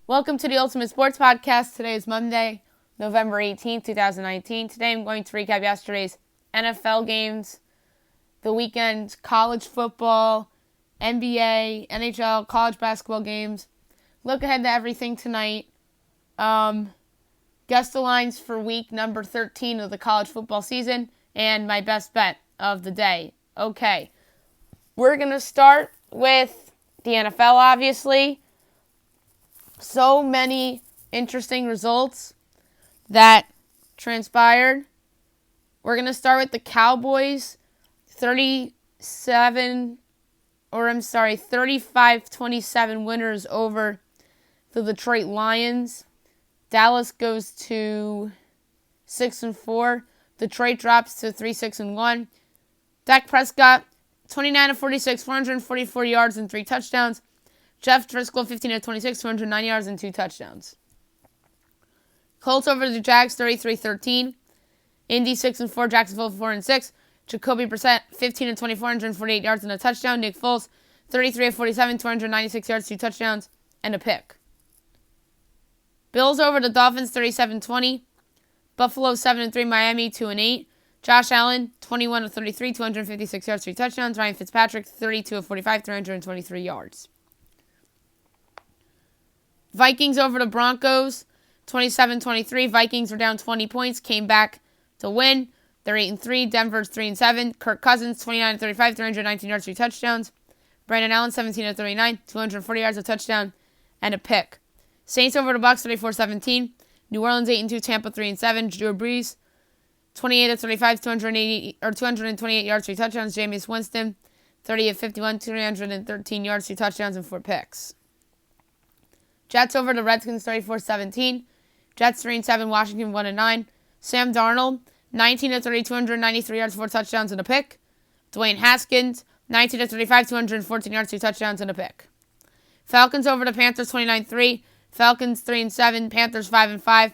Welcome to the Ultimate Sports Podcast. Today is Monday, November 18th, 2019. Today I'm going to recap yesterday's NFL games, the weekend college football, NBA, NHL, college basketball games. Look ahead to everything tonight. Guess the lines for week number 13 of the college football season and my best bet of the day. Okay, we're going to start with the NFL, obviously. So many interesting results that transpired. We're going to start with the Cowboys 35-27 winners over the Detroit Lions. Dallas goes to 6-4. Detroit drops to 3-6-1. Dak Prescott 29-46, 444 yards and 3 touchdowns. Jeff Driscoll, 15-26, 209 yards and 2 touchdowns. Colts over the Jags, 33-13. Indy, 6-4. Jacksonville, 4-6. Jacoby Brissett, 15-24, 148 yards and a touchdown. Nick Foles, 33-47, 296 yards, 2 touchdowns, and a pick. Bills over the Dolphins, 37-20. Buffalo, 7-3. Miami, 2-8. Josh Allen, 21-33, 256 yards, 3 touchdowns. Ryan Fitzpatrick, 32-45, 323 yards. Vikings over the Broncos, 27-23. Vikings were down 20 points, came back to win. They're 8-3. Denver's 3-7. Kirk Cousins, 29-35, 319 yards, 3 touchdowns. Brandon Allen, 17-39, 240 yards, a touchdown, and a pick. Saints over the Bucs, 34-17. New Orleans 8-2. Tampa 3-7. Drew Brees, 28-35, 228 yards, 3 touchdowns. Jameis Winston, 30-51, 313 yards, 2 touchdowns, and 4 picks. Jets over the Redskins, 34-17. Jets 3-7. Washington 1-9. Sam Darnold, 19-30, 293 yards, 4 touchdowns, and a pick. Dwayne Haskins, 19-35, 214 yards, 2 touchdowns, and a pick. Falcons over the Panthers, 29-3. Falcons 3-7. Panthers 5-5.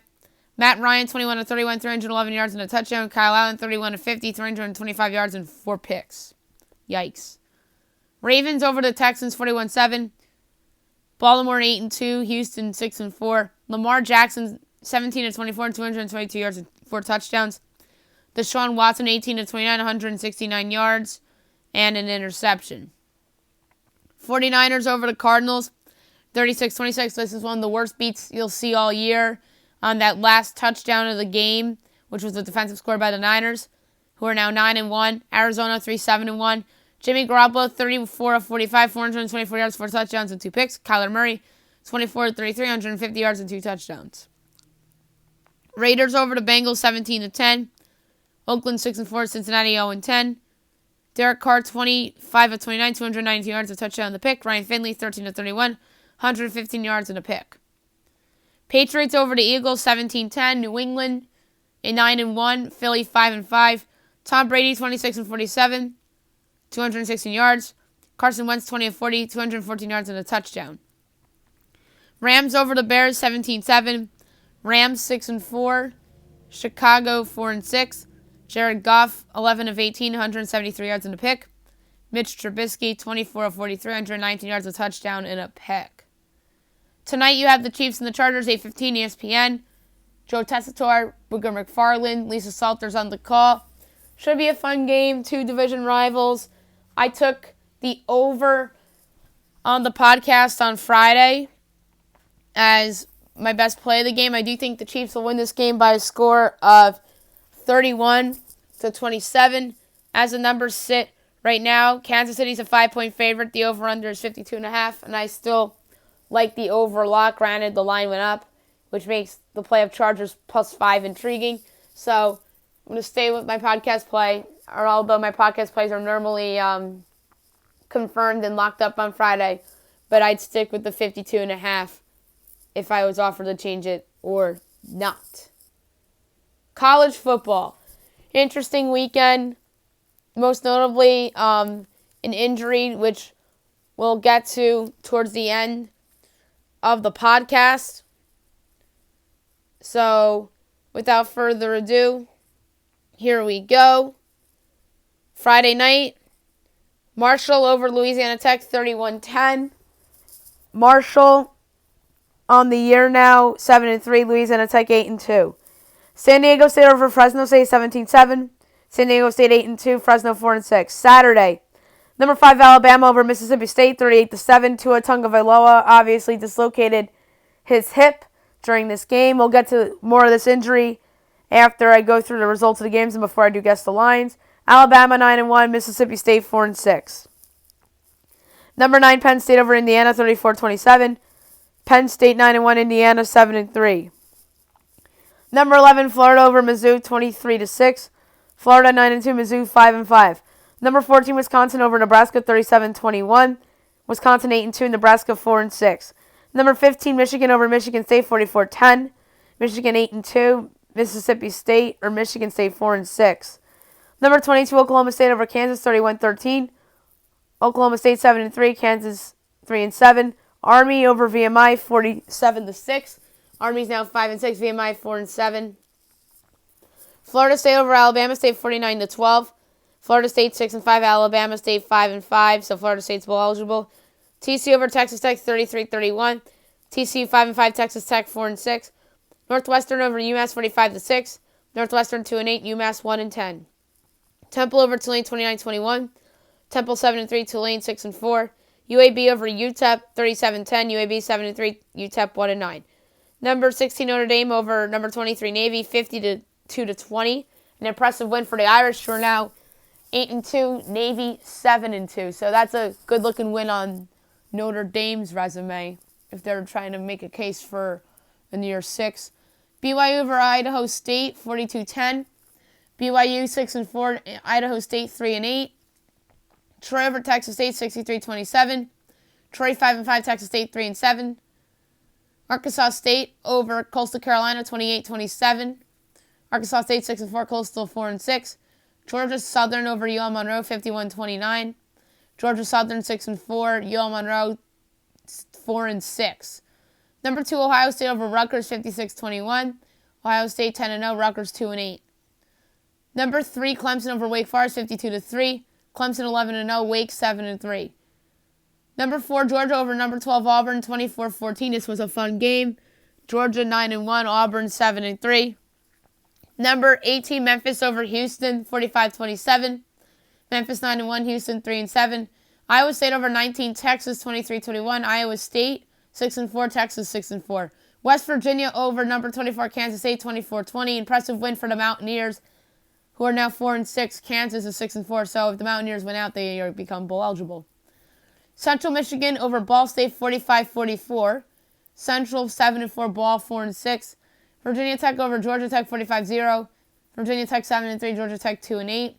Matt Ryan, 21-31, 311 yards, and a touchdown. Kyle Allen, 31-50, 325 yards, and 4 picks. Yikes. Ravens over the Texans, 41-7. Baltimore 8-2, Houston 6-4. Lamar Jackson 17-24, 222 yards and 4 touchdowns. Deshaun Watson 18-29, 169 yards and an interception. 49ers over the Cardinals 36-26. This is one of the worst beats you'll see all year. On that last touchdown of the game, which was a defensive score by the Niners, who are now 9-1. Arizona 3-7-1. Jimmy Garoppolo, 34-45, 424 yards, 4 touchdowns, and 2 picks. Kyler Murray, 24-33, 150 yards, and 2 touchdowns. Raiders over the Bengals, 17-10. Oakland, 6-4, Cincinnati, 0-10. Derek Carr, 25-29, 292 yards, a touchdown, and the pick. Ryan Finley, 13-31, 115 yards, and a pick. Patriots over the Eagles, 17-10. New England, 9-1. Philly, 5-5. Tom Brady, 26-47. 216 yards. Carson Wentz, 20-40, 214 yards and a touchdown. Rams over the Bears, 17-7. Rams, 6-4. Chicago, 4-6. Jared Goff, 11-18, 173 yards and a pick. Mitch Trubisky, 24-43, 119 yards, a touchdown, and a pick. Tonight you have the Chiefs and the Chargers, 8:15 ESPN. Joe Tessitore, Booger McFarland, Lisa Salters on the call. Should be a fun game, 2 division rivals. I took the over on the podcast on Friday as my best play of the game. I do think the Chiefs will win this game by a score of 31-27. As the numbers sit right now, Kansas City's a 5-point favorite. The over-under is 52.5, and I still like the over a lot. Granted, the line went up, which makes the play of Chargers +5 intriguing. So I'm going to stay with my podcast play, or although my podcast plays are normally confirmed and locked up on Friday, but I'd stick with the 52.5 if I was offered to change it or not. College football. Interesting weekend. Most notably, an injury, which we'll get to towards the end of the podcast. So, without further ado, here we go. Friday night, Marshall over Louisiana Tech, 31-10. Marshall on the year now, 7-3. Louisiana Tech 8-2. San Diego State over Fresno State 17-7. San Diego State 8-2. Fresno 4-6. Saturday, number 5 Alabama over Mississippi State 38-7. Tua Tagovailoa obviously dislocated his hip during this game. We'll get to more of this injury after I go through the results of the games and before I do guess the lines. Alabama 9-1. Mississippi State 4-6. Number 9 Penn State over Indiana 34-27. Penn State 9-1. Indiana 7-3. Number 11 Florida over Mizzou 23-6. Florida 9-2. Mizzou 5-5. Number 14 Wisconsin over Nebraska 37-21. Wisconsin 8-2. Nebraska 4-6. Number 15 Michigan over Michigan State 44-10. Michigan 8-2. Mississippi State or Michigan State 4-6. Number 22 Oklahoma State over Kansas 31-13. Oklahoma State 7-3. Kansas 3-7. Army over VMI 47-6. Army's now 5-6. VMI 4-7. Florida State over Alabama State 49-12. Florida State 6-5. Alabama State 5-5. So Florida State's bowl eligible. TCU over Texas Tech 33-31. TCU 5-5. Texas Tech 4-6. Northwestern over UMass 45-6. Northwestern 2-8. UMass 1-10. Temple over Tulane 29-21. Temple 7-3. Tulane 6-4. UAB over UTEP 37-10. UAB 7-3. UTEP 1-9. Number 16 Notre Dame over number 23 Navy 52-20. An impressive win for the Irish, who are now 8-2. Navy 7-2. So that's a good-looking win on Notre Dame's resume if they're trying to make a case for in the year 6. BYU over Idaho State 42-10. BYU 6-4. Idaho State 3-8. Troy over Texas State 63-27. Troy 5-5. Texas State 3-7. Arkansas State over Coastal Carolina 28-27. Arkansas State 6-4. Coastal 4-6. Georgia Southern over UL Monroe 51-29. Georgia Southern 6-4. UL Monroe 4-6. Number 2 Ohio State over Rutgers 56-21. Ohio State 10-0. Rutgers 2-8. Number 3 Clemson over Wake Forest 52-3. Clemson 11-0. Wake 7-3. Number 4 Georgia over number 12 Auburn 24-14. This was a fun game. Georgia 9-1. Auburn 7-3. Number 18 Memphis over Houston 45-27. Memphis 9-1. Houston 3-7. Iowa State over 19 Texas 23-21. Iowa State 6-4. Texas 6-4. West Virginia over number 24 Kansas State 24-20. Impressive win for the Mountaineers, who are now 4-6. Kansas is 6-4. So if the Mountaineers win out, they become bowl eligible. Central Michigan over Ball State 45-44. Central 7-4. Ball 4-6. Virginia Tech over Georgia Tech 45-0. Virginia Tech 7-3. Georgia Tech 2-8.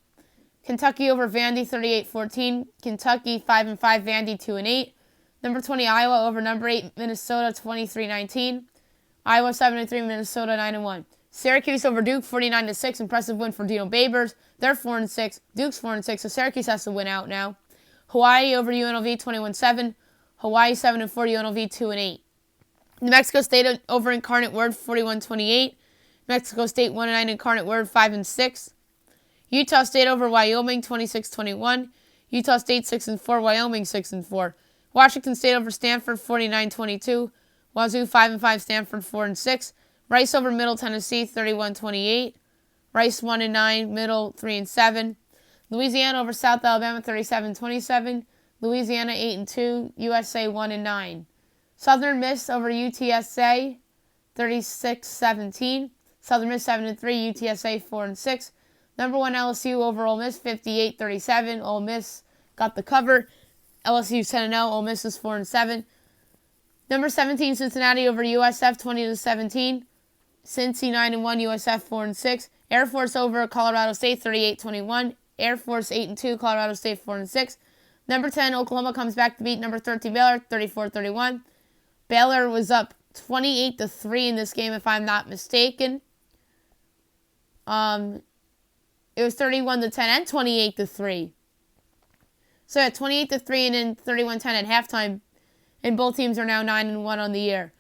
Kentucky over Vandy 38-14. Kentucky 5-5. Vandy 2-8. Number 20 Iowa over number 8 Minnesota 23-19. Iowa 7-3. Minnesota 9-1. Syracuse over Duke 49-6. Impressive win for Dino Babers. They're 4-6. Duke's 4-6. So Syracuse has to win out now. Hawaii over UNLV 21-7. Hawaii 7-4. UNLV 2-8. New Mexico State over Incarnate Word 41-28. Mexico State 1-9. Incarnate Word 5-6. Utah State over Wyoming 26-21. Utah State 6-4. Wyoming 6-4. Washington State over Stanford 49-22. Wazoo 5-5. Stanford 4-6. Rice over Middle Tennessee 31-28. Rice 1-9. Middle 3-7. Louisiana over South Alabama 37-27. Louisiana 8-2. USA 1-9. Southern Miss over UTSA 36-17. Southern Miss 7-3. UTSA 4-6. Number 1 LSU over Ole Miss 58-37. Ole Miss got the cover. LSU 10-0. Ole Miss is 4-7. Number 17 Cincinnati over USF 20-17. Cincy 9-1. USF 4-6. Air Force over Colorado State 38-21. Air Force 8-2. Colorado State 4-6. Number 10 Oklahoma comes back to beat number 13 Baylor 34-31. Baylor was up 28-3 in this game, if I'm not mistaken. It was 31-10 and 28-3. So yeah, 28-3 and then 31-10 at halftime. And both teams are now 9-1 on the year.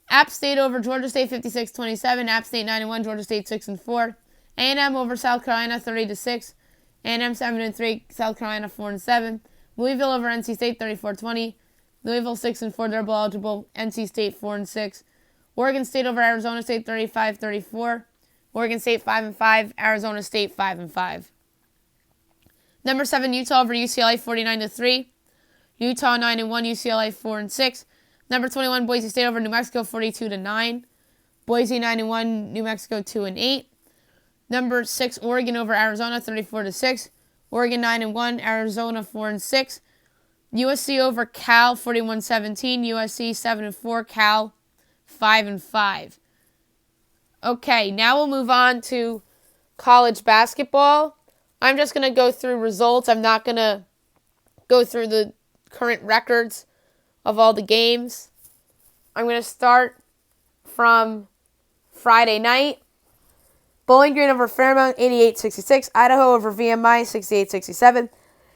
App State over Georgia State 56-27. App State 9-1. Georgia State 6-4. A&M over South Carolina 30-6. A&M 7-3. South Carolina 4-7. Louisville over NC State 34-20. Louisville 6-4, they're bowl eligible. NC State 4-6. Oregon State over Arizona State 35-34. Oregon State 5-5. Arizona State 5-5. Number 7, Utah over UCLA 49-3. Utah 9-1. UCLA 4-6. Number 21, Boise State over New Mexico 42-9. Boise 9-1. New Mexico 2-8. Number 6, Oregon over Arizona 34-6. Oregon 9-1. Arizona 4-6. USC over Cal 41-17. USC 7-4. Cal 5-5. Okay, now we'll move on to college basketball. I'm just going to go through results. I'm not going to go through the current records of all the games. I'm going to start from Friday night. Bowling Green over Fairmont 88-66. Idaho over VMI 68-67.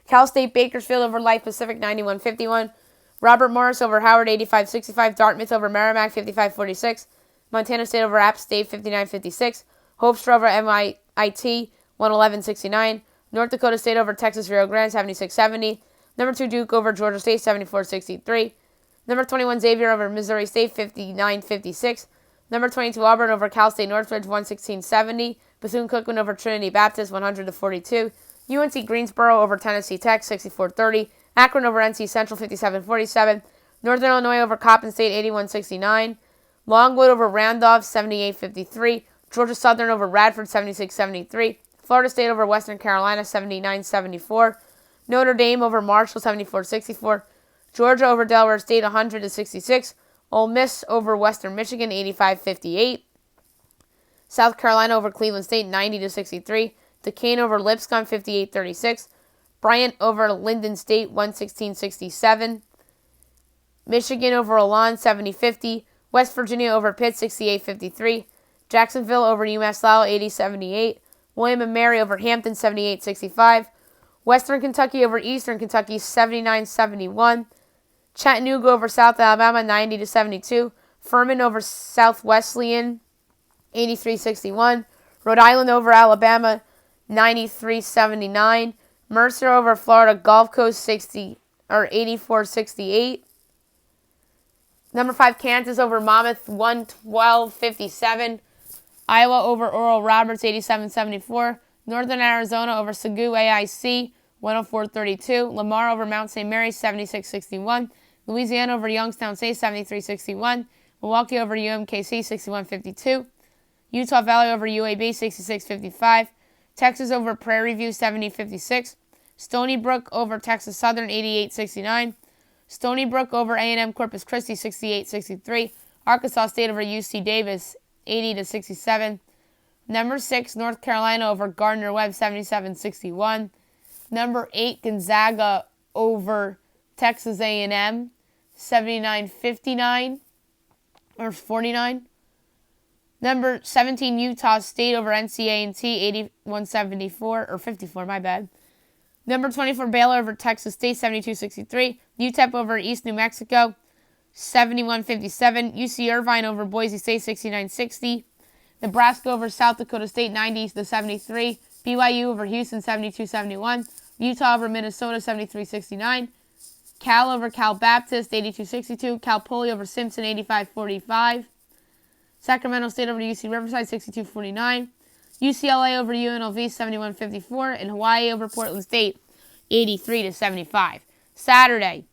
Cal State Bakersfield over Life Pacific 91-51. Robert Morris over Howard 85-65. Dartmouth over Merrimack 55-46. Montana State over App State 59-56. Hofstra over MIT 111-69. North Dakota State over Texas Rio Grande 76-70. Number 2 Duke over Georgia State 74-63. Number 21 Xavier over Missouri State 59-56. Number 22 Auburn over Cal State Northridge 116-70. Bethune-Cookman over Trinity Baptist 100-42. UNC Greensboro over Tennessee Tech 64-30. Akron over NC Central 57-47. Northern Illinois over Coppin State 81-69. Longwood over Randolph 78-53. Georgia Southern over Radford 76-73. Florida State over Western Carolina 79-74. Notre Dame over Marshall 74-64. Georgia over Delaware State 100-66. Ole Miss over Western Michigan 85-58. South Carolina over Cleveland State 90-63. Duquesne over Lipscomb 58-36. Bryant over Linden State 116-67. Michigan over Elan 70-50. West Virginia over Pitt 68-53. Jacksonville over UMass Lowell 80-78. William & Mary over Hampton 78-65. Western Kentucky over Eastern Kentucky 79-71. Chattanooga over South Alabama 90-72. Furman over South Wesleyan 83-61. Rhode Island over Alabama 93-79. Mercer over Florida Gulf Coast 84-68. Number 5 Kansas over Monmouth 112-57. Iowa over Oral Roberts 87-74. Northern Arizona over Seguin AIC 104-32. Lamar over Mount St. Mary's 76-61. Louisiana over Youngstown State 73-61. Milwaukee over UMKC 61-52. Utah Valley over UAB 66-55. Texas over Prairie View 70-56. Stony Brook over Texas Southern 88-69. Stony Brook over A&M Corpus Christi 68-63. Arkansas State over UC Davis 80-67. Number 6 North Carolina over Gardner-Webb 77-61. Number 8 Gonzaga over Texas A&M 79-59 or 49. Number 17 Utah State over NC A&T 81-74 or 54, my bad. Number 24 Baylor over Texas State 72-63. UTEP over East New Mexico 71-57. UC Irvine over Boise State 69-60. Nebraska over South Dakota State 90-73. BYU over Houston 72-71. Utah over Minnesota 73-69. Cal over Cal Baptist 82-62. Cal Poly over Simpson 85-45. Sacramento State over UC Riverside 62-49. UCLA over UNLV 71-54. And Hawaii over Portland State 83-75. Saturday.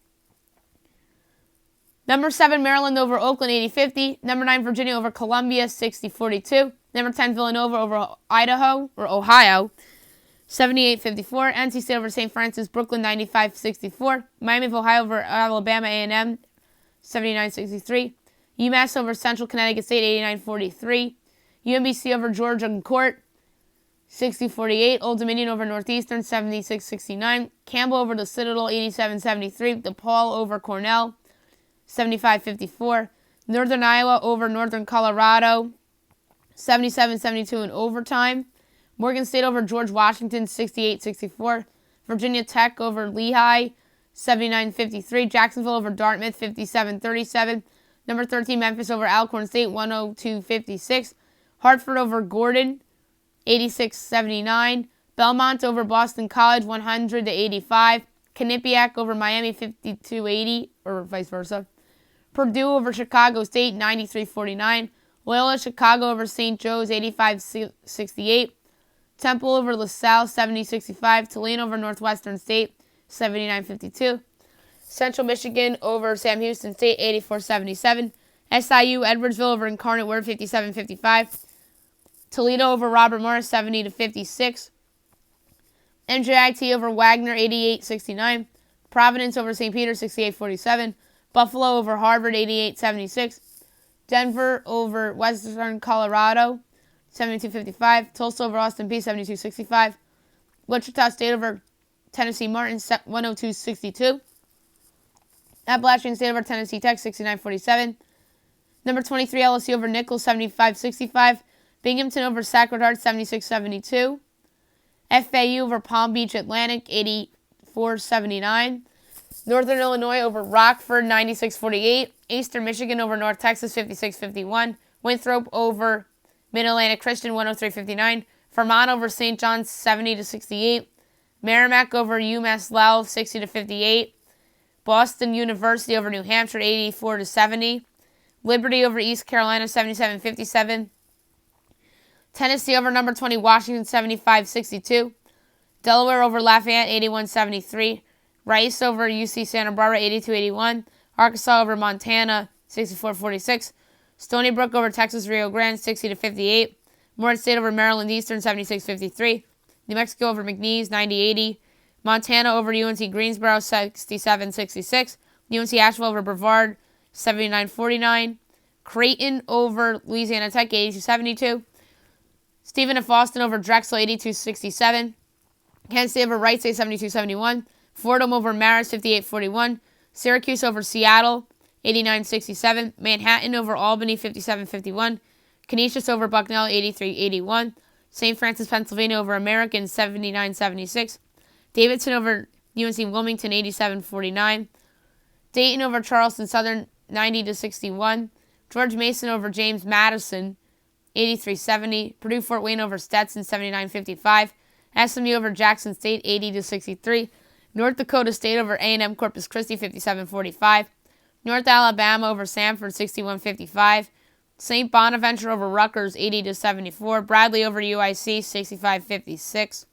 Number 7 Maryland over Oakland 80-50. Number 9 Virginia over Columbia 60-42. Number 10 Villanova over Ohio 78-54. NC State over St. Francis Brooklyn 95-64. Miami of Ohio over Alabama A&M 79-63. UMass over Central Connecticut State 89-43. UMBC over Georgia Court 60-48. Old Dominion over Northeastern 76-69. Campbell over the Citadel 87-73. DePaul over Cornell 75-54. Northern Iowa over Northern Colorado 77-72 in overtime. Morgan State over George Washington 68-64. Virginia Tech over Lehigh 79-53. Jacksonville over Dartmouth 57-37. Number 13 Memphis over Alcorn State 102-56. Hartford over Gordon 86-79. Belmont over Boston College 100-85. Quinnipiac over Miami 52-80, or vice versa. Purdue over Chicago State 93-49. Loyola Chicago over St. Joe's 85-68. Temple over LaSalle 70-65. Tulane over Northwestern State 79-52. Central Michigan over Sam Houston State 84-77. SIU Edwardsville over Incarnate Word 57-55. Toledo over Robert Morris 70-56. NJIT over Wagner 88-69. Providence over St. Peter 68-47. Buffalo over Harvard 88-76. Denver over Western Colorado 72-55. Tulsa over Austin Peay 72-65. Wichita State over Tennessee Martin 102-62. Appalachian State over Tennessee Tech 69-47. Number 23 LSU over Nicholls 75-65. Binghamton over Sacred Heart 76-72. FAU over Palm Beach Atlantic 84-79. Northern Illinois over Rockford 96-48. Eastern Michigan over North Texas 56-51. Winthrop over Mid-Atlantic Christian 103-59. Vermont over St. John's 70-68. Merrimack over UMass Lowell 60-58. Boston University over New Hampshire 84-70. Liberty over East Carolina 77-57. Tennessee over number 20 Washington 75-62. Delaware over Lafayette 81-73. Rice over UC Santa Barbara 82-81. Arkansas over Montana 64-46. Stony Brook over Texas Rio Grande 60-58. Morehead State over Maryland Eastern 76-53. New Mexico over McNeese 90-80. Montana over UNC Greensboro 67-66. UNC Asheville over Brevard 79-49. Creighton over Louisiana Tech 82-72. Stephen F. Austin over Drexel 82-67. Kansas State over Wright State 72-71. Fordham over Marist 58-41. Syracuse over Seattle 89-67. Manhattan over Albany 57-51. Canisius over Bucknell 83-81. St. Francis, Pennsylvania over American 79-76. Davidson over UNC Wilmington 87-49. Dayton over Charleston Southern 90-61. George Mason over James Madison 83-70. Purdue Fort Wayne over Stetson 79-55. SMU over Jackson State 80-63. North Dakota State over A&M Corpus Christi 57-45. North Alabama over Samford 61-55. St. Bonaventure over Rutgers 80-74. Bradley over UIC 65-56.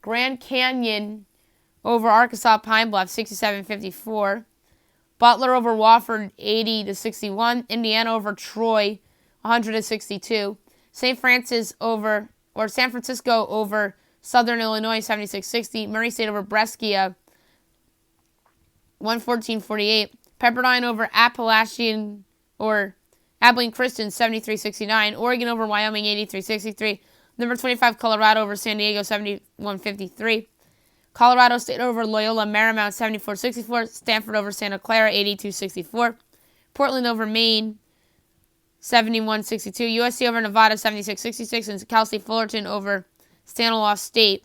Grand Canyon over Arkansas Pine Bluff 67-54. Butler over Wofford 80-61. Indiana over Troy 100-62. San Francisco over Southern Illinois 76-60. Murray State over Brescia 114-48. Pepperdine over Abilene Christian 73-69. Oregon over Wyoming 83-63. Number 25 Colorado over San Diego 71-53. Colorado State over Loyola Marymount 74-64. Stanford over Santa Clara 82-64. Portland over Maine 71-62. USC over Nevada 76-66. And Cal State Fullerton over Stanislaus State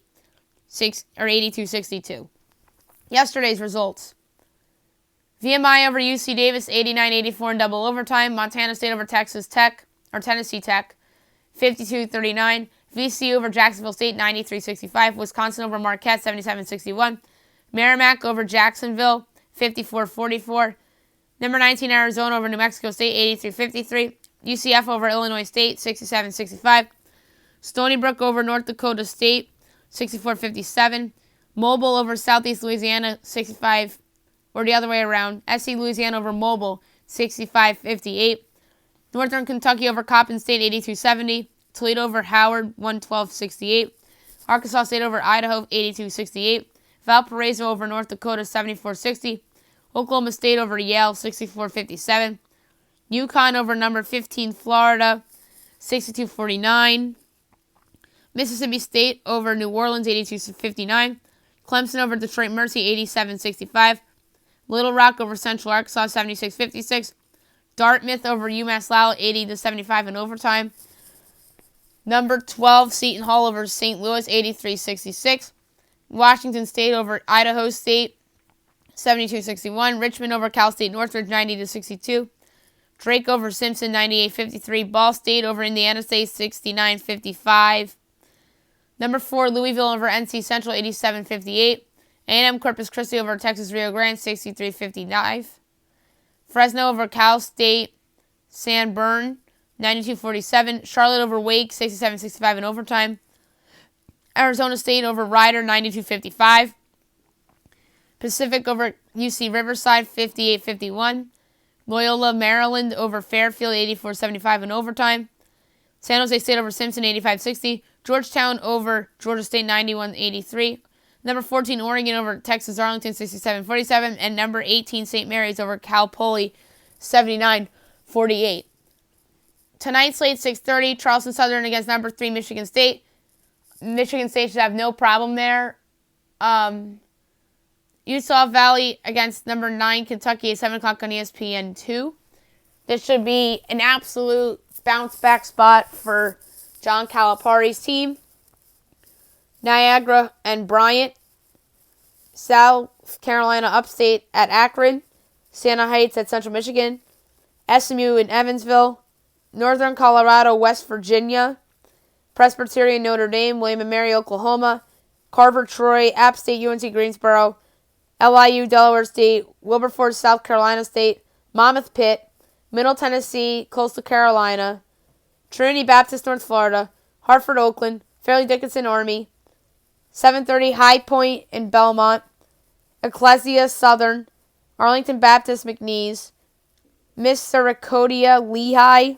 82-62. Yesterday's results. VMI over UC Davis 89-84 in double overtime. Montana State over Tennessee Tech 52-39. VCU over Jacksonville State 93-65. Wisconsin over Marquette 77-61. Merrimack over Jacksonville 54-44. Number 19 Arizona over New Mexico State 83-53. UCF over Illinois State 67-65. Stony Brook over North Dakota State 64-57. Mobile over Southeast Louisiana 65, or the other way around. SC Louisiana over Mobile 65-58. Northern Kentucky over Coppin State 82-70. Toledo over Howard 112-68. Arkansas State over Idaho 82-68. Valparaiso over North Dakota 74-60. Oklahoma State over Yale 64-57. UConn over number 15 Florida 62-49. Mississippi State over New Orleans 82-59. Clemson over Detroit Mercy 87-65. Little Rock over Central Arkansas 76-56. Dartmouth over UMass Lowell 80-75 in overtime. Number 12 Seton Hall over St. Louis 83-66. Washington State over Idaho State 72-61. Richmond over Cal State Northridge 90-62. Drake over Simpson 98-53. Ball State over Indiana State 69-55. Number 4 Louisville over NC Central 87-58. A&M Corpus Christi over Texas Rio Grande, 63-55. Fresno over Cal State San Bern, 92-47. Charlotte over Wake, 67-65 in overtime. Arizona State over Rider, 92-55. Pacific over UC Riverside, 58-51. Loyola Maryland over Fairfield, 84-75 in overtime. San Jose State over Simpson, 85-60. Georgetown over Georgia State, 91-83. Number 14, Oregon over Texas Arlington, 67-47. And number 18, St. Mary's over Cal Poly, 79-48. Tonight's slate, 6:30, Charleston Southern against number 3, Michigan State. Michigan State should have no problem there. Utah Valley against number 9, Kentucky at 7 o'clock on ESPN2. This should be an absolute bounce-back spot for John Calipari's team. Niagara and Bryant. South Carolina Upstate at Akron. Santa Heights at Central Michigan. SMU in Evansville. Northern Colorado, West Virginia. Presbyterian Notre Dame, William & Mary, Oklahoma. Carver, Troy, App State, UNC Greensboro. LIU, Delaware State. Wilberforce, South Carolina State. Monmouth, Pitt. Middle Tennessee, Coastal Carolina. Trinity Baptist, North Florida. Hartford, Oakland. Fairleigh Dickinson, Army. 7:30, High Point in Belmont. Ecclesia, Southern. Arlington Baptist, McNeese. Misericordia, Lehigh.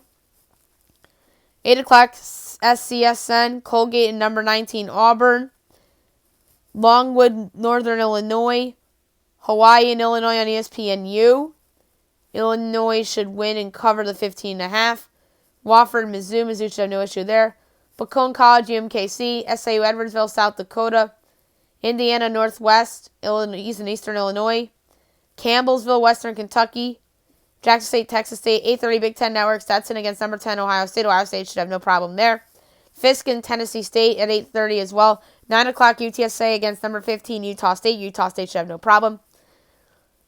8 o'clock, SCSN, Colgate and number 19, Auburn. Longwood, Northern Illinois. Hawaii and Illinois on ESPNU. Illinois should win and cover the 15.5. Wofford, Mizzou. Mizzou should have no issue there. Bacone College, UMKC. SIU, Edwardsville, South Dakota. Indiana, Northwest, Illinois, and Eastern Illinois. Campbellsville, Western Kentucky. Jackson State, Texas State. 8:30, Big Ten Network. Stetson against number 10, Ohio State. Ohio State should have no problem there. Fisk and Tennessee State at 8:30 as well. 9 o'clock, UTSA against number 15, Utah State. Utah State should have no problem.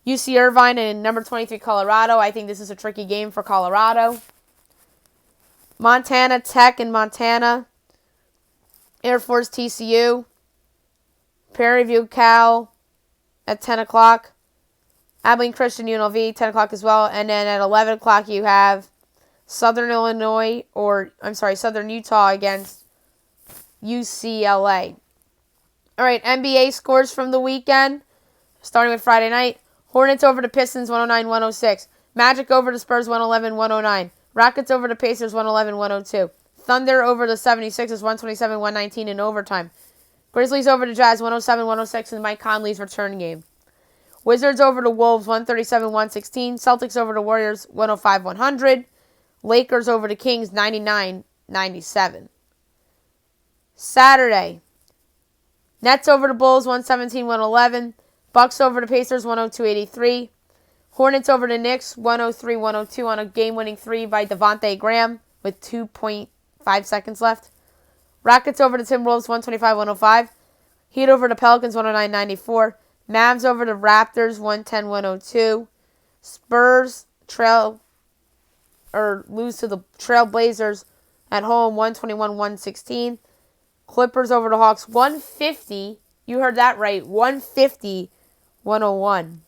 UC Irvine and number 23, Colorado. I think this is a tricky game for Colorado. Montana Tech and Montana. Air Force, TCU. Prairie View, Cal at 10 o'clock. Abilene Christian, UNLV, 10 o'clock as well. And then at 11 o'clock, you have Southern Utah against UCLA. All right, NBA scores from the weekend, starting with Friday night. Hornets over the Pistons, 109-106. Magic over the Spurs, 111-109. Rockets over the Pacers, 111-102. Thunder over the 76ers, 127-119 in overtime. Grizzlies over the Jazz, 107-106 in Mike Conley's return game. Wizards over the Wolves, 137-116. Celtics over the Warriors, 105-100. Lakers over the Kings, 99-97. Saturday, Nets over the Bulls, 117-111. Bucks over the Pacers, 102-83. Hornets over the Knicks, 103-102 on a game-winning 3 by Devontae Graham with 2.5 seconds left. Rockets over the Timberwolves, 125-105. Heat over the Pelicans, 109-94. Mavs over the Raptors, 110-102. Spurs lose to the Trailblazers at home, 121-116. Clippers over the Hawks, 150. You heard that right, 150-101.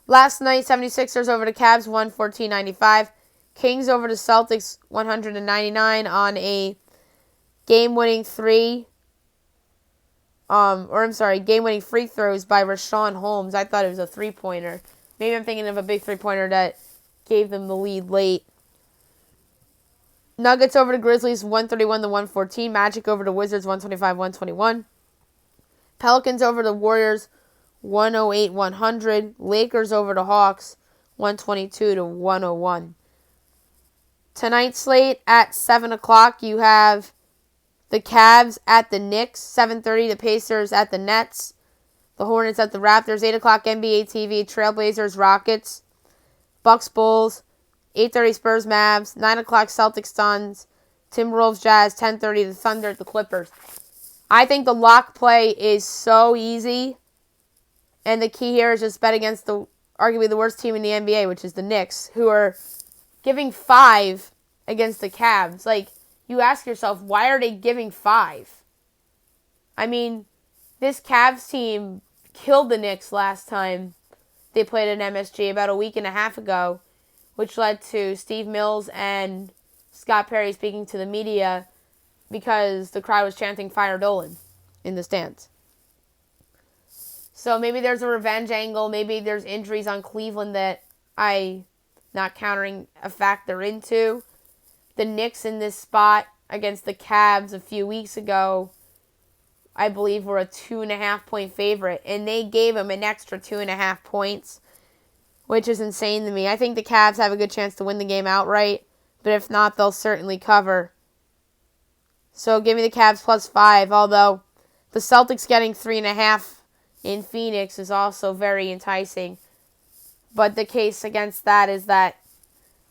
Last night, 76ers over the Cavs, 114-95. Kings over the Celtics, 199 on a game-winning game-winning free throws by Rashawn Holmes. I thought it was a three-pointer. Maybe I'm thinking of a big three-pointer that gave them the lead late. Nuggets over the Grizzlies, 131-114. Magic over the Wizards, 125-121. Pelicans over the Warriors, 108-100. Lakers over the Hawks, 122-101. Tonight's slate at 7 o'clock, you have the Cavs at the Knicks. 7:30, the Pacers at the Nets. The Hornets at the Raptors. 8 o'clock, NBA TV, Trailblazers, Rockets. Bucks, Bulls. 8:30, Spurs, Mavs. 9 o'clock, Celtics, Suns. Timberwolves, Jazz. 10:30, the Thunder at the Clippers. I think the lock play is so easy. And the key here is just bet against arguably the worst team in the NBA, which is the Knicks, who are giving 5 against the Cavs. Like, you ask yourself, why are they giving 5? I mean, this Cavs team killed the Knicks last time they played at MSG about a week and a half ago, which led to Steve Mills and Scott Perry speaking to the media because the crowd was chanting "Fire Dolan" in the stands. So maybe there's a revenge angle. Maybe there's injuries on Cleveland that I not countering a factor into. The Knicks in this spot against the Cavs a few weeks ago, I believe, were a 2.5-point favorite, and they gave them an extra 2.5 points, which is insane to me. I think the Cavs have a good chance to win the game outright, but if not, they'll certainly cover. So give me the Cavs +5, although the Celtics getting 3.5 in Phoenix is also very enticing. But the case against that is that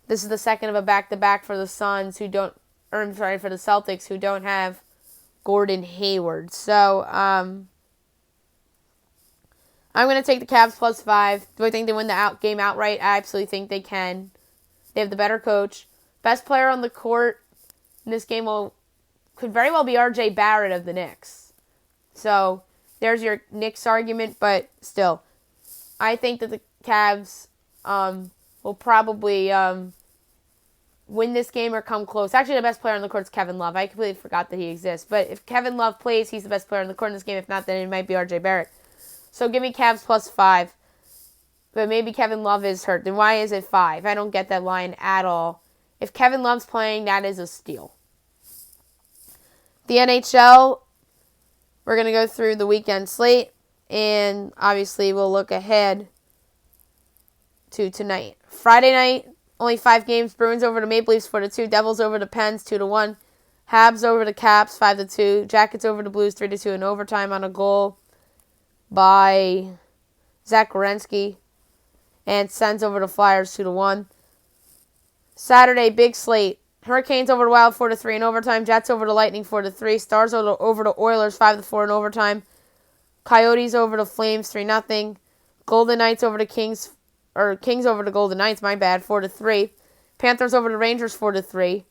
this is the second of a back-to-back for the Suns for the Celtics who don't have Gordon Hayward. So, I'm going to take the Cavs +5. Do I think they win the game outright? I absolutely think they can. They have the better coach. Best player on the court in this game could very well be R.J. Barrett of the Knicks. So, there's your Knicks argument, but still, I think that the Cavs will probably win this game or come close. Actually, the best player on the court is Kevin Love. I completely forgot that he exists. But if Kevin Love plays, he's the best player on the court in this game. If not, then it might be R.J. Barrett. So give me Cavs +5. But maybe Kevin Love is hurt. Then why is it 5? I don't get that line at all. If Kevin Love's playing, that is a steal. The NHL, we're going to go through the weekend slate. And obviously, we'll look ahead to tonight. Friday night, only 5 games. Bruins over the Maple Leafs 4-2. Devils over the Pens 2-1. Habs over the Caps 5-2. Jackets over the Blues 3-2 in overtime on a goal by Zach Werenski. And Sens over the Flyers 2-1. Saturday, big slate. Hurricanes over the Wild 4-3 in overtime. Jets over the Lightning 4-3. Stars over the Oilers 5-4 in overtime. Coyotes over the Flames 3-0. Golden Knights over the Kings over the Golden Knights, 4-3. Panthers over the Rangers 4-3.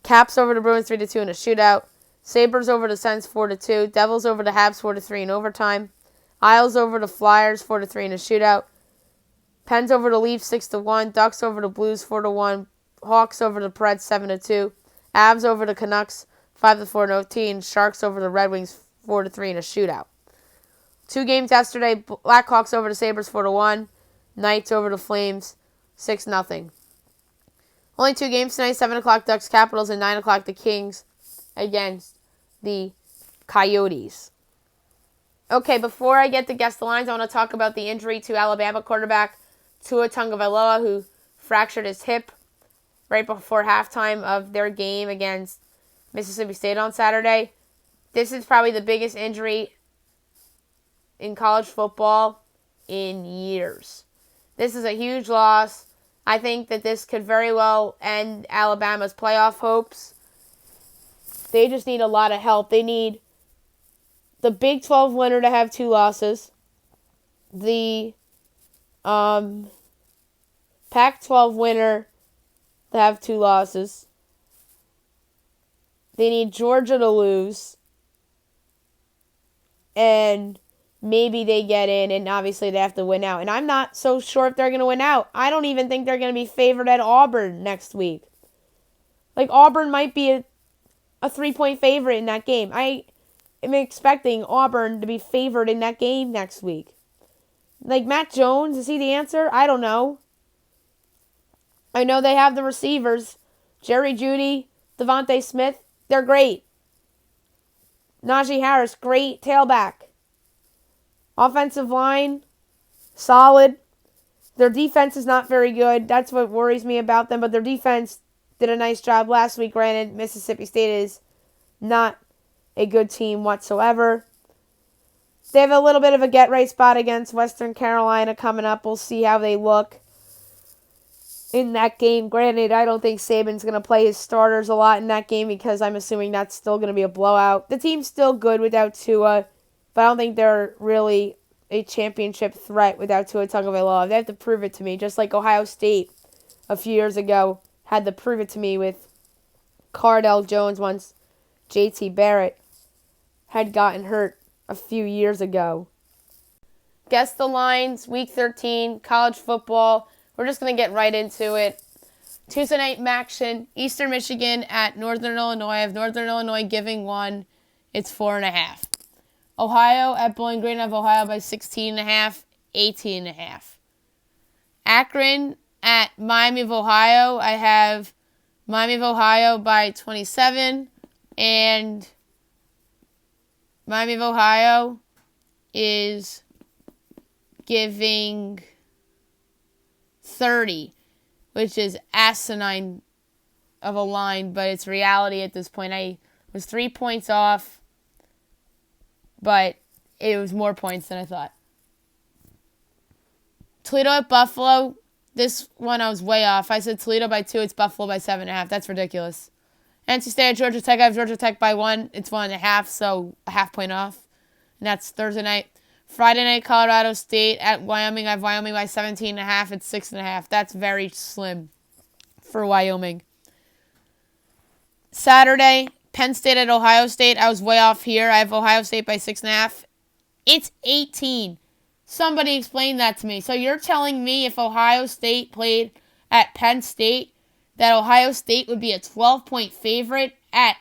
Caps over the Bruins 3-2 in a shootout. Sabres over the Sens 4-2. Devils over the Habs 4-3 in overtime. Isles over the Flyers 4-3 in a shootout. Pens over the Leafs 6-1. Ducks over the Blues 4-1. Hawks over the Preds 7-2. Avs over the Canucks 5-4 in OT. And Sharks over the Red Wings 4-3 in a shootout. 2 games yesterday. Blackhawks over the Sabres 4-1. Knights over the Flames, 6-0. Only 2 games tonight, 7 o'clock Ducks Capitals and 9 o'clock the Kings against the Coyotes. Okay, before I get to guess the lines, I want to talk about the injury to Alabama quarterback Tua Tagovailoa, who fractured his hip right before halftime of their game against Mississippi State on Saturday. This is probably the biggest injury in college football in years. This is a huge loss. I think that this could very well end Alabama's playoff hopes. They just need a lot of help. They need the Big 12 winner to have 2 losses. The Pac-12 winner to have 2 losses. They need Georgia to lose. And maybe they get in, and obviously they have to win out. And I'm not so sure if they're going to win out. I don't even think they're going to be favored at Auburn next week. Like, Auburn might be a 3-point favorite in that game. I am expecting Auburn to be favored in that game next week. Like, Matt Jones, is he the answer? I don't know. I know they have the receivers. Jerry Jeudy, Devontae Smith, they're great. Najee Harris, great tailback. Offensive line, solid. Their defense is not very good. That's what worries me about them. But their defense did a nice job last week. Granted, Mississippi State is not a good team whatsoever. They have a little bit of a get-right spot against Western Carolina coming up. We'll see how they look in that game. Granted, I don't think Saban's going to play his starters a lot in that game because I'm assuming that's still going to be a blowout. The team's still good without Tua. But I don't think they're really a championship threat without Tua Tagovailoa. They have to prove it to me, just like Ohio State a few years ago had to prove it to me with Cardell Jones once J.T. Barrett had gotten hurt a few years ago. Guess the lines, Week 13, college football. We're just going to get right into it. Tuesday night action, Eastern Michigan at Northern Illinois. I have Northern Illinois giving 1. It's 4.5. Ohio at Bowling Green. I have Ohio by 16.5, 18.5. Akron at Miami of Ohio. I have Miami of Ohio by 27, and Miami of Ohio is giving 30, which is asinine of a line, but it's reality at this point. I was 3 points off, but it was more points than I thought. Toledo at Buffalo. This one I was way off. I said Toledo by 2. It's Buffalo by 7.5. That's ridiculous. NC State at Georgia Tech. I have Georgia Tech by 1. It's 1.5, so a half point off. And that's Thursday night. Friday night, Colorado State at Wyoming. I have Wyoming by 17.5. It's 6.5. That's very slim for Wyoming. Saturday, Penn State at Ohio State. I was way off here. I have Ohio State by 6.5. It's 18. Somebody explain that to me. So you're telling me if Ohio State played at Penn State, that Ohio State would be a 12-point favorite at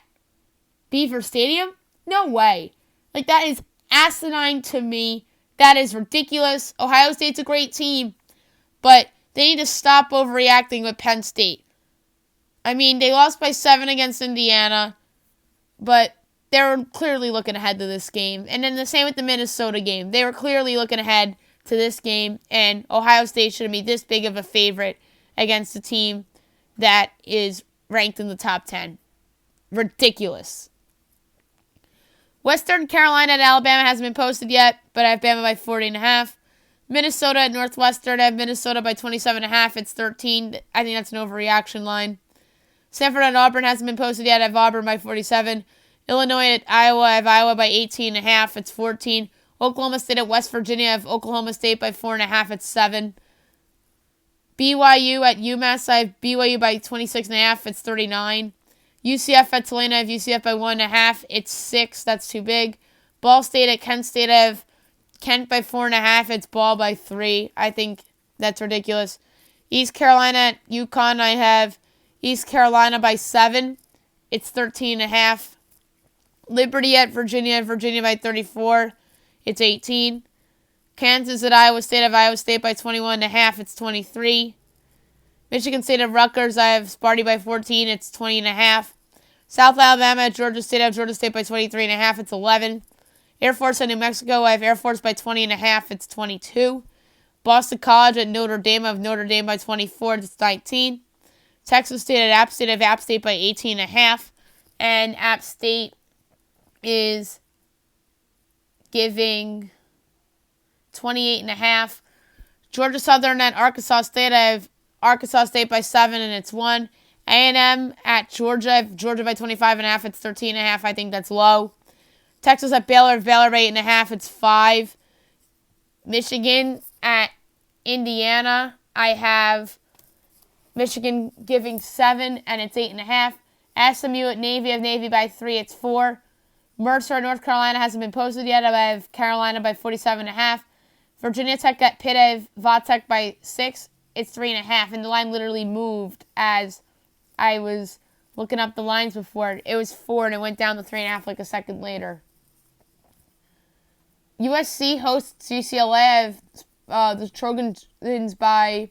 Beaver Stadium? No way. Like, that is asinine to me. That is ridiculous. Ohio State's a great team, but they need to stop overreacting with Penn State. I mean, they lost by 7 against Indiana, but they were clearly looking ahead to this game. And then the same with the Minnesota game. They were clearly looking ahead to this game, and Ohio State shouldn't be this big of a favorite against a team that is ranked in the top 10. Ridiculous. Western Carolina at Alabama hasn't been posted yet, but I have Bama by 40.5. Minnesota at Northwestern. I have Minnesota by 27.5. It's 13. I think that's an overreaction line. Stanford at Auburn hasn't been posted yet. I have Auburn by 47. Illinois at Iowa. I have Iowa by 18.5. It's 14. Oklahoma State at West Virginia. I have Oklahoma State by 4.5. It's 7. BYU at UMass. I have BYU by 26.5. It's 39. UCF at Tulane. I have UCF by 1.5. It's 6. That's too big. Ball State at Kent State. I have Kent by 4.5. It's Ball by 3. I think that's ridiculous. East Carolina at UConn. I have East Carolina by 7. It's 13.5. Liberty at Virginia. Virginia by 34. It's 18. Kansas at Iowa State. I have Iowa State by 21.5. It's 23. Michigan State at Rutgers. I have Sparty by 14. It's 20.5. South Alabama at Georgia State. I have Georgia State by 23.5. It's 11. Air Force at New Mexico. I have Air Force by 20.5. It's 22. Boston College at Notre Dame. I have Notre Dame by 24. It's 19. Texas State at App State. I have App State by 18.5. And App State is giving 28.5. Georgia Southern at Arkansas State. I have Arkansas State by 7, and it's 1. A&M at Georgia. I have Georgia by 25.5. It's 13.5. I think that's low. Texas at Baylor. Baylor by 8.5. It's 5. Michigan at Indiana. I have Michigan giving 7, and it's 8.5. SMU at Navy. I have Navy by 3. It's 4. Mercer at North Carolina hasn't been posted yet. I have Carolina by 47.5. Virginia Tech at Pitt. I have Va-Tech by 6. It's 3.5. And the line literally moved as I was looking up the lines before. It was 4, and it went down to 3.5 like a second later. USC hosts UCLA. I have the Trojans by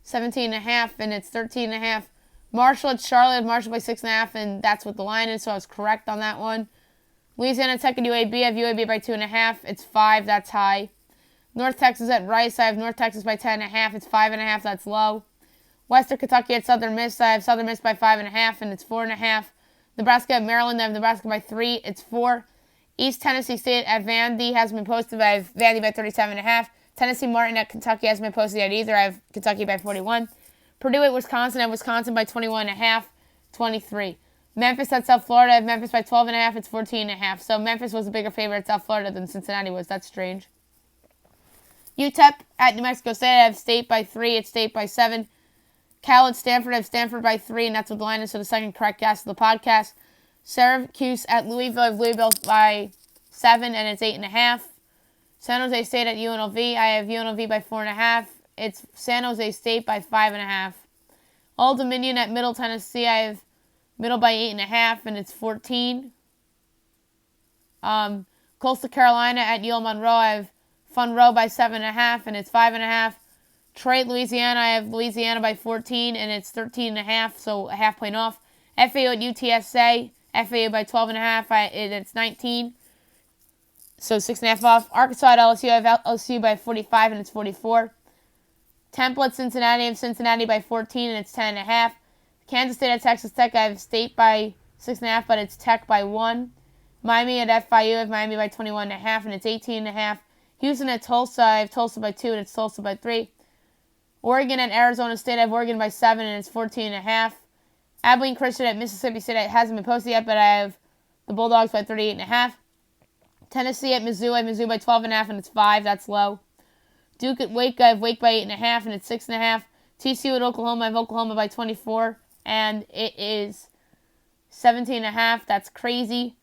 17.5, and it's 13.5. Marshall at Charlotte. Marshall by 6.5, and that's what the line is, so I was correct on that one. Louisiana Tech and UAB. I have UAB by 2.5. It's 5. That's high. North Texas at Rice. I have North Texas by 10.5. It's 5.5. That's low. Western Kentucky at Southern Miss. I have Southern Miss by 5.5, and it's 4.5. Nebraska at Maryland. I have Nebraska by 3. It's 4. East Tennessee State at Vandy hasn't been posted, but I have Vandy by 37.5. Tennessee Martin at Kentucky hasn't been posted yet either. I have Kentucky by 41. Purdue at Wisconsin. I have Wisconsin by 21.5. 23. Memphis at South Florida. I have Memphis by 12.5. It's 14.5. So Memphis was a bigger favorite at South Florida than Cincinnati was. That's strange. UTEP at New Mexico State. I have State by 3. It's State by 7. Cal at Stanford. I have Stanford by 3, and that's what the line is for the second correct guess of the podcast. Syracuse at Louisville. I have Louisville by 7, and it's 8.5. San Jose State at UNLV. I have UNLV by 4.5. It's San Jose State by 5.5. Old Dominion at Middle Tennessee. I have Middle by 8.5, and it's 14. Coastal Carolina at UL Monroe. I have Monroe by 7.5, and it's 5.5. Detroit, Louisiana. I have Louisiana by 14, and it's 13.5, so a half point off. FAU at UTSA. FAU by 12.5, it's 19. So 6.5 off. Arkansas at LSU. I have LSU by 45, and it's 44. Temple at Cincinnati. I have Cincinnati by 14, and it's 10.5. Kansas State at Texas Tech. I have State by 6.5, but it's Tech by 1. Miami at FIU. I have Miami by 21.5, and it's 18.5. Houston at Tulsa. I have Tulsa by 2, and it's Tulsa by 3. Oregon at Arizona State. I have Oregon by 7, and it's 14.5. Abilene Christian at Mississippi State. It hasn't been posted yet, but I have the Bulldogs by 38.5. Tennessee at Mizzou. I have Mizzou by 12.5, and it's 5. That's low. Duke at Wake. I have Wake by 8.5, and it's 6.5. TCU at Oklahoma. I have Oklahoma by 24, and it is 17.5. That's crazy.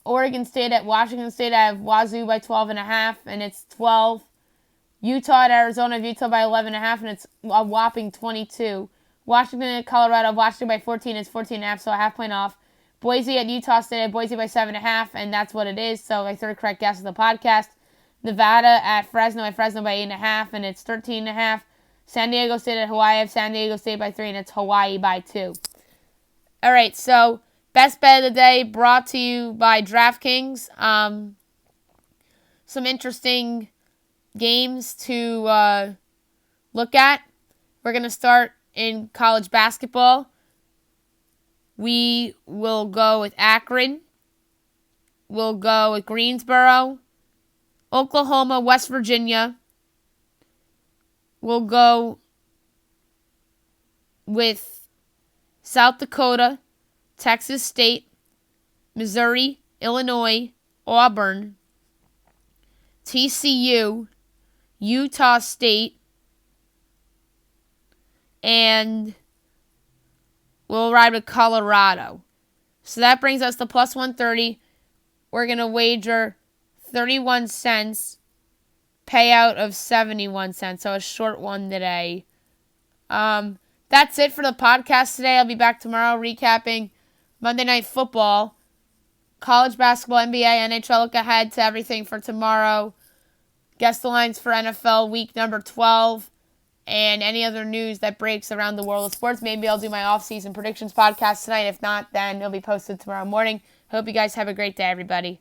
Oregon State at Washington State. I have Wazoo by 12.5, and it's 12. Utah at Arizona. I have Utah by 11.5, and it's a whopping 22. Washington at Colorado. Washington by 14. It's 14.5, so a half point off. Boise at Utah State. I have Boise by 7.5, and that's what it is. So my third correct guess of the podcast. Nevada at Fresno. I have Fresno by 8.5, and it's 13.5. San Diego State at Hawaii. I have San Diego State by 3, and it's Hawaii by 2. All right, so best bet of the day brought to you by DraftKings. Some interesting games to look at. We're going to start in college basketball. We will go with Akron. We'll go with Greensboro, Oklahoma, West Virginia. We'll go with South Dakota, Texas State, Missouri, Illinois, Auburn, TCU, Utah State, and we'll ride with Colorado. So that brings us to plus 130. We're going to wager 31 cents, payout of 71 cents. So a short one today. That's it for the podcast today. I'll be back tomorrow recapping Monday Night Football, college basketball, NBA, NHL. Look ahead to everything for tomorrow. Guess the lines for NFL week number 12. And any other news that breaks around the world of sports. Maybe I'll do my off-season predictions podcast tonight. If not, then it'll be posted tomorrow morning. Hope you guys have a great day, everybody.